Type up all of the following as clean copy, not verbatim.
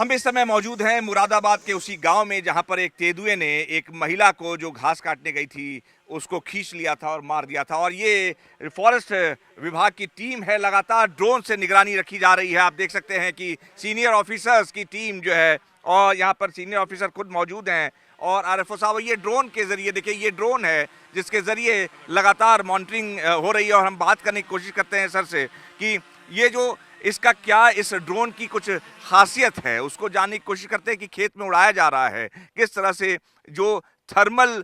हम इस समय मौजूद हैं मुरादाबाद के उसी गांव में जहां पर एक तेंदुए ने एक महिला को जो घास काटने गई थी उसको खींच लिया था और मार दिया था। और ये फॉरेस्ट विभाग की टीम है, लगातार ड्रोन से निगरानी रखी जा रही है। आप देख सकते हैं कि सीनियर ऑफिसर्स की टीम जो है और यहाँ पर सीनियर ऑफिसर खुद मौजूद हैं। और आरएफओ साहब, ये ड्रोन के जरिए देखिए, ये ड्रोन है जिसके जरिए लगातार मॉनिटरिंग हो रही है। और हम बात करने की कोशिश करते हैं सर से कि ये जो इसका क्या, इस ड्रोन की कुछ खासियत है, उसको जानने की कोशिश करते हैं कि खेत में उड़ाया जा रहा है किस तरह से, जो थर्मल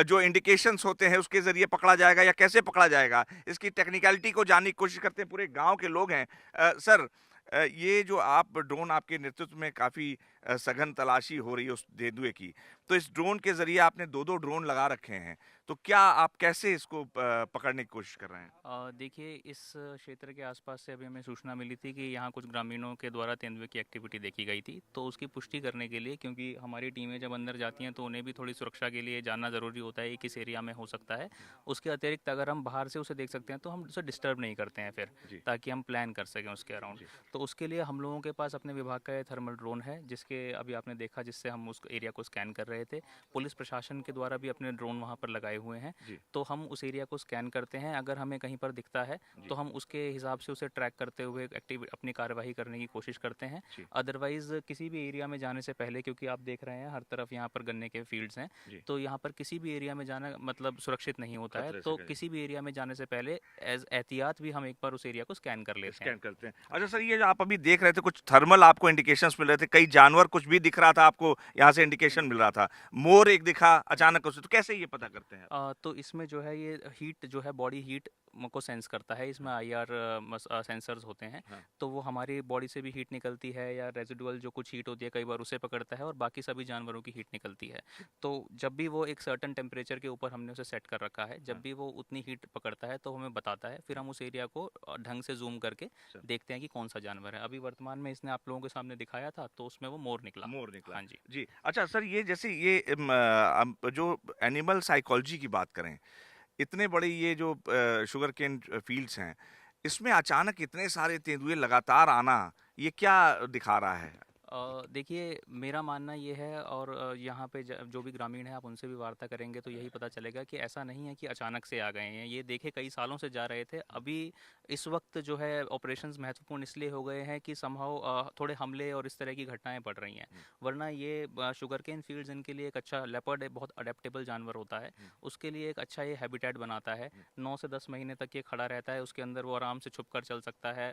जो इंडिकेशंस होते हैं उसके जरिए पकड़ा जाएगा या कैसे पकड़ा जाएगा, इसकी टेक्निकलिटी को जानने की कोशिश करते हैं। पूरे गांव के लोग हैं। सर, ये जो आप ड्रोन, आपके नेतृत्व में काफी सघन तलाशी हो रही है उस तेंदुए की, तो इस ड्रोन के जरिए आपने दो दो ड्रोन लगा रखे हैं, तो क्या आप कैसे इसको पकड़ने की कोशिश कर रहे हैं? देखिए, इस क्षेत्र के आसपास से अभी हमें सूचना मिली थी कि यहाँ कुछ ग्रामीणों के द्वारा तेंदुए की एक्टिविटी देखी गई थी। तो उसकी पुष्टि करने के लिए, क्योंकि हमारी टीमें जब अंदर जाती हैं तो उन्हें भी थोड़ी सुरक्षा के लिए जानना ज़रूरी होता है कि किस एरिया में हो सकता है। उसके अतिरिक्त अगर हम बाहर से उसे देख सकते हैं तो हम उसे डिस्टर्ब नहीं करते हैं फिर, जी। ताकि हम प्लान कर सकें उसके अराउंड। जी। तो उसके लिए हम लोगों के पास अपने विभाग का ये थर्मल ड्रोन है, जिसके अभी आपने देखा, जिससे हम उस एरिया को स्कैन कर रहे थे। पुलिस प्रशासन के द्वारा भी अपने ड्रोन वहाँ पर लगाए हुए हैं। जी। तो हम उस एरिया को स्कैन करते हैं। अगर हमें कहीं पर दिखता है तो हम उसके हिसाब से उसे ट्रैक करते हुए अपनी कार्यवाही करने की कोशिश करते हैं। जी। अदरवाइज किसी भी एरिया में जाने से पहले, क्योंकि आप देख रहे हैं हर तरफ यहाँ पर गन्ने के फील्ड्स हैं, जी। तो यहाँ पर किसी भी एरिया में जाना मतलब सुरक्षित नहीं होता है। खतरे से तो कहीं। किसी भी एरिया में जाने से पहले एज एहतियात भी हम एक बार उस एरिया को स्कैन कर लेते स्कैन हैं। करते हैं। अच्छा सर, ये जो आप अभी देख रहे थे, कुछ थर्मल आपको इंडिकेशंस मिल रहे थे, कई जानवर कुछ भी दिख रहा था आपको, यहाँ से इंडिकेशन मिल रहा था, मोर एक दिखा अचानक उससे, तो कैसे ये पता करते हैं आप? तो इसमें जो है ये हीट जो है, बॉडी हीट को सेंस करता है। इसमें आईआर सेंसर्स होते हैं। हाँ। तो वो हमारी बॉडी से भी हीट निकलती है, या रेजिडुअल जो कुछ हीट होती है कई बार उसे पकड़ता है, और बाकी सभी जानवरों की हीट निकलती है। तो जब भी वो एक सर्टेन टेम्परेचर के ऊपर हमने उसे सेट कर रखा है, जब हाँ। भी वो उतनी हीट पकड़ता है तो हमें बताता है। फिर हम उस एरिया को ढंग से जूम करके सर, देखते हैं कि कौन सा जानवर है। अभी वर्तमान में इसने आप लोगों के सामने दिखाया था, तो उसमें वो मोर निकला। मोर निकला। हाँ जी। जी। अच्छा सर, ये जैसे ये जो एनिमल साइकोलॉजी की बात करें, इतने बड़े ये जो शुगर केन फील्ड्स हैं, इसमें अचानक इतने सारे तेंदुए लगातार आना, ये क्या दिखा रहा है? देखिए, मेरा मानना ये है, और यहाँ पे जो भी ग्रामीण हैं आप उनसे भी वार्ता करेंगे तो यही पता चलेगा कि ऐसा नहीं है कि अचानक से आ गए हैं। ये देखे कई सालों से जा रहे थे। अभी इस वक्त जो है ऑपरेशंस महत्वपूर्ण इसलिए हो गए हैं कि समहाउ थोड़े हमले और इस तरह की घटनाएं बढ़ रही हैं। वरना ये शुगर केन फील्ड्स इनके लिए एक अच्छा, लेपर्ड बहुत अडेप्टेबल जानवर होता है, उसके लिए एक अच्छा ये हैबिटेट बनाता है। 9 से 10 महीने तक ये खड़ा रहता है, उसके अंदर वो आराम से छुप कर चल सकता है।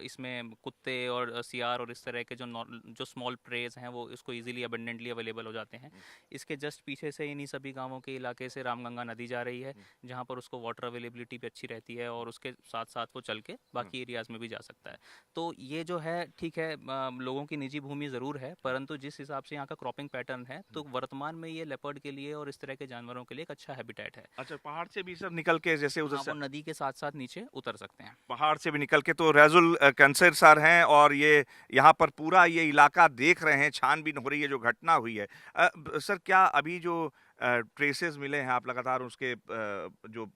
इसमें कुत्ते और सियार और इस तरह के जो स्मॉल प्रेज हैं वो इसको इजीली अबंडेंटली अवेलेबल हो जाते हैं। इसके जस्ट पीछे से इन्हीं सभी गांवों के इलाके से रामगंगा नदी जा रही है, जहां पर उसको वाटर अवेलेबिलिटी भी अच्छी रहती है, और उसके साथ साथ वो चल के बाकी एरियाज में भी जा सकता है। तो ये जो है ठीक है, लोगों की निजी भूमि ज़रूर है, परंतु जिस हिसाब से यहाँ का क्रॉपिंग पैटर्न है, तो वर्तमान में ये लेपर्ड के लिए और इस तरह के जानवरों के लिए एक अच्छा हैबिटेट है। अच्छा, पहाड़ से भी सर निकल के, जैसे उधर हाँ, से वो नदी के साथ साथ नीचे उतर सकते हैं। पहाड़ से भी निकल के, तो रैजुल कैंसर सर हैं और ये यहाँ पर पूरा ये इलाका देख रहे हैं, छानबीन हो रही है जो घटना हुई है। सर, क्या अभी जो ट्रेसेस मिले हैं, आप लगातार उसके जो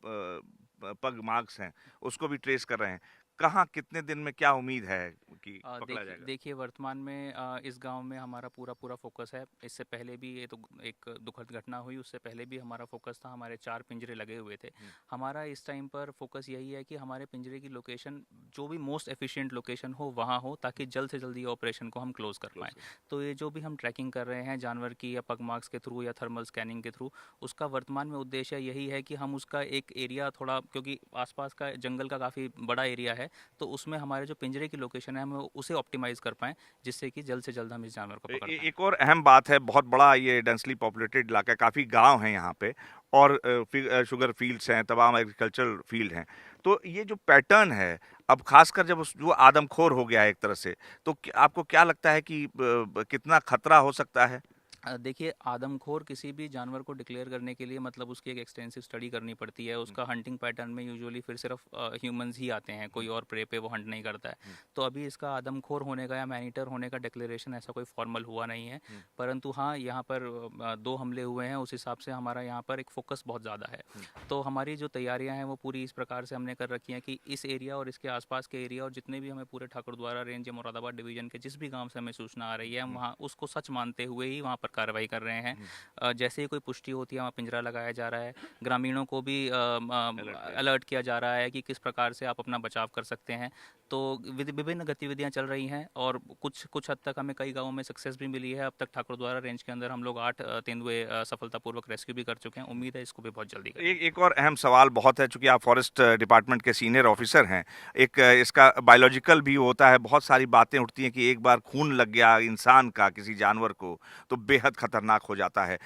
पग मार्क्स हैं उसको भी ट्रेस कर रहे हैं, कहाँ कितने दिन में क्या उम्मीद है कि पकड़ा देखिए जाएगा? देखिए, वर्तमान में इस गांव में हमारा पूरा पूरा फोकस है। इससे पहले भी ये तो एक दुखद घटना हुई, उससे पहले भी हमारा फोकस था। हमारे 4 पिंजरे लगे हुए थे। हमारा इस टाइम पर फोकस यही है कि हमारे पिंजरे की लोकेशन जो भी मोस्ट एफिशिएंट लोकेशन हो वहाँ हो, ताकि जल्द से जल्द ये ऑपरेशन को हम क्लोज कर पाएँ। तो ये जो भी हम ट्रैकिंग कर रहे हैं जानवर की, या पग मार्क्स के थ्रू या थर्मल स्कैनिंग के थ्रू, उसका वर्तमान में उद्देश्य यही है कि हम उसका एक एरिया थोड़ा, क्योंकि आसपास का जंगल का काफ़ी बड़ा एरिया है, तो उसमें हमारे जो पिंजरे की लोकेशन है हम उसे ऑप्टिमाइज कर पाएँ, जिससे कि जल्द से जल्द हम इस जानवर को पकड़ पाएँ। एक और अहम बात है, बहुत बड़ा ये डेंसली पॉपुलेटेड इलाका है, काफ़ी गांव हैं यहाँ पे, और शुगर फील्ड्स हैं, तमाम एग्रीकल्चरल फील्ड हैं। तो ये जो पैटर्न है, अब खासकर जब जो आदमखोर हो गया है एक तरह से, तो आपको क्या लगता है कि कितना खतरा हो सकता है? देखिए, आदमखोर किसी भी जानवर को डिक्लेयर करने के लिए मतलब उसकी एक एक्सटेंसिव स्टडी करनी पड़ती है। उसका हंटिंग पैटर्न में यूजुअली फिर सिर्फ ह्यूमंस ही आते हैं, कोई और प्रे पे वो हंट नहीं करता है। तो अभी इसका आदमखोर होने का या मैनीटर होने का डिक्लेरेशन ऐसा कोई फॉर्मल हुआ नहीं है। परंतु हाँ, यहाँ पर 2 हमले हुए हैं, उस हिसाब से हमारा यहाँ पर एक फोकस बहुत ज़्यादा है। तो हमारी जो तैयारियाँ हैं वो पूरी इस प्रकार से हमने कर रखी हैं कि इस एरिया और इसके आसपास के एरिया और जितने भी हमें पूरे ठाकुरद्वारा रेंज या मुरादाबाद डिवीज़न के जिस भी गाँव से हमें सूचना आ रही है, हम वहाँ उसको सच मानते हुए ही वहाँ पर कार्रवाई कर रहे हैं। जैसे ही कोई पुष्टि होती है वहाँ पिंजरा लगाया जा रहा है। ग्रामीणों को भी अलर्ट किया जा रहा है कि किस प्रकार से आप अपना बचाव कर सकते हैं। तो विभिन्न गतिविधियाँ चल रही हैं और कुछ कुछ हद तक हमें कई गाँवों में सक्सेस भी मिली है। अब तक ठाकुरद्वारा रेंज के अंदर हम लोग 8 तेंदुए सफलतापूर्वक रेस्क्यू भी कर चुके हैं। उम्मीद है इसको भी बहुत जल्दी करेंगे। एक और अहम सवाल बहुत है, चूंकि आप फॉरेस्ट डिपार्टमेंट के सीनियर ऑफिसर हैं। एक इसका बायोलॉजिकल भी होता है, बहुत सारी बातें उठती हैं कि एक बार खून लग गया इंसान का किसी जानवर को तो बेहद खतरनाक हो जाता है।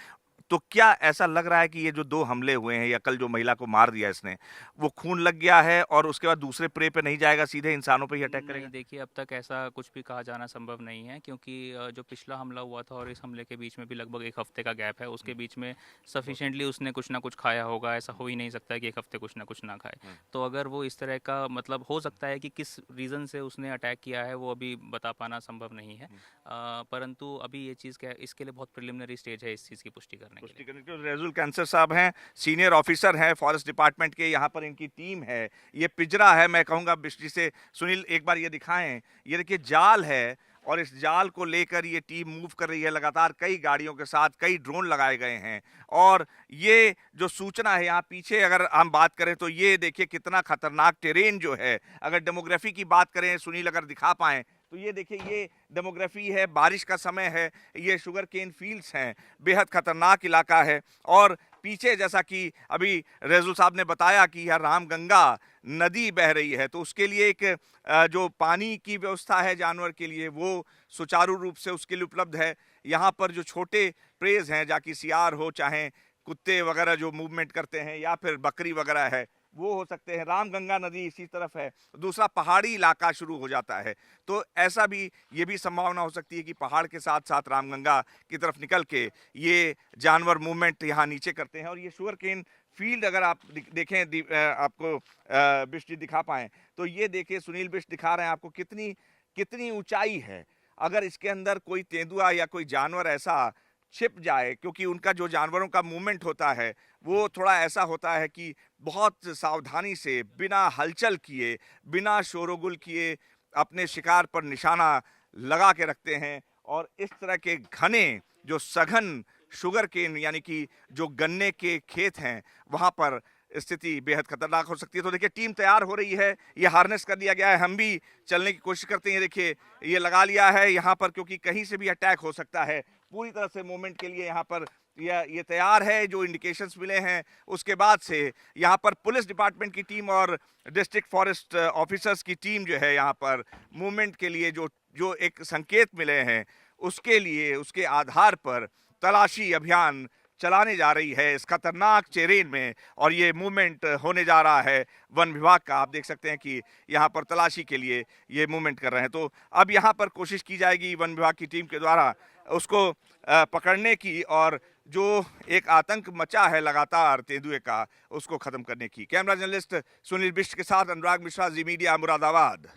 तो क्या ऐसा लग रहा है कि ये जो 2 हमले हुए हैं या कल जो महिला को मार दिया इसने, वो खून लग गया है और उसके बाद दूसरे प्रे पे नहीं जाएगा, सीधे इंसानों पे ही अटैक नहीं, करेगा? देखिए, अब तक ऐसा कुछ भी कहा जाना संभव नहीं है क्योंकि जो पिछला हमला हुआ था और इस हमले के बीच में भी लगभग 1 हफ्ते का गैप है। उसके बीच में सफिशिएंटली उसने कुछ ना कुछ खाया होगा। ऐसा हो ही नहीं सकता है कि 1 हफ्ते कुछ ना कुछ ना खाए। तो अगर वो इस तरह का मतलब हो सकता है कि किस रीज़न से उसने अटैक किया है वो अभी बता पाना संभव नहीं है। परंतु अभी ये चीज़ क्या है, इसके लिए बहुत प्रिलिमिनरी स्टेज है इस चीज़ की पुष्टि करने के लिए। पुष्टि करने के लिए रेजुल कैंसर साहब हैं, सीनियर ऑफिसर हैं फॉरेस्ट डिपार्टमेंट के, यहाँ पर इनकी टीम है। ये पिंजरा है, मैं कहूँगा बिजली से सुनील एक बार ये दिखाएं। ये देखिए जाल है और इस जाल को लेकर ये टीम मूव कर रही है लगातार, कई गाड़ियों के साथ कई ड्रोन लगाए गए हैं। और ये जो सूचना है यहाँ पीछे अगर हम बात करें तो ये देखिए कितना खतरनाक टेरेन जो है। अगर डेमोग्राफी की बात करें, सुनील अगर दिखा पाएं तो ये देखिए ये डेमोग्राफी है, बारिश का समय है, ये शुगर केन फील्ड्स हैं, बेहद खतरनाक इलाका है। और पीछे जैसा कि अभी रेजुल साहब ने बताया कि यह रामगंगा नदी बह रही है, तो उसके लिए एक जो पानी की व्यवस्था है जानवर के लिए वो सुचारू रूप से उसके लिए उपलब्ध है। यहाँ पर जो छोटे प्रेज हैं, जाकि सियार हो चाहे कुत्ते वगैरह जो मूवमेंट करते हैं या फिर बकरी वगैरह है, वो हो सकते हैं। रामगंगा नदी इसी तरफ है, दूसरा पहाड़ी इलाका शुरू हो जाता है। तो ऐसा भी ये भी संभावना हो सकती है कि पहाड़ के साथ साथ रामगंगा की तरफ निकल के ये जानवर मूवमेंट यहाँ नीचे करते हैं। और ये शुगर केन फील्ड अगर आप देखें आपको बिष्ट जी दिखा पाएं तो ये देखिए सुनील बिष्ट दिखा रहे हैं आपको कितनी कितनी ऊंचाई है। अगर इसके अंदर कोई तेंदुआ या कोई जानवर ऐसा छिप जाए, क्योंकि उनका जो जानवरों का मूवमेंट होता है वो थोड़ा ऐसा होता है कि बहुत सावधानी से बिना हलचल किए, बिना शोरगुल किए अपने शिकार पर निशाना लगा के रखते हैं। और इस तरह के घने जो सघन शुगर केन यानी कि जो गन्ने के खेत हैं वहाँ पर स्थिति बेहद खतरनाक हो सकती है। तो देखिए टीम तैयार हो रही है, ये हार्नेस कर दिया गया है, हम भी चलने की कोशिश करते हैं। देखिए ये लगा लिया है यहाँ पर, क्योंकि कहीं से भी अटैक हो सकता है। पूरी तरह से मूवमेंट के लिए यहाँ पर ये तैयार है। जो इंडिकेशंस मिले हैं उसके बाद से यहाँ पर पुलिस डिपार्टमेंट की टीम और डिस्ट्रिक्ट फॉरेस्ट ऑफिसर्स की टीम जो है यहाँ पर मूवमेंट के लिए जो जो एक संकेत मिले हैं उसके लिए, उसके आधार पर तलाशी अभियान चलाने जा रही है इस खतरनाक टेरेन में। और ये मूवमेंट होने जा रहा है वन विभाग का। आप देख सकते हैं कि यहाँ पर तलाशी के लिए ये मूवमेंट कर रहे हैं। तो अब यहाँ पर कोशिश की जाएगी वन विभाग की टीम के द्वारा उसको पकड़ने की और जो एक आतंक मचा है लगातार तेंदुए का, उसको खत्म करने की। कैमरा जर्नलिस्ट सुनील बिष्ट के साथ अनुराग मिश्रा, जी मीडिया, मुरादाबाद।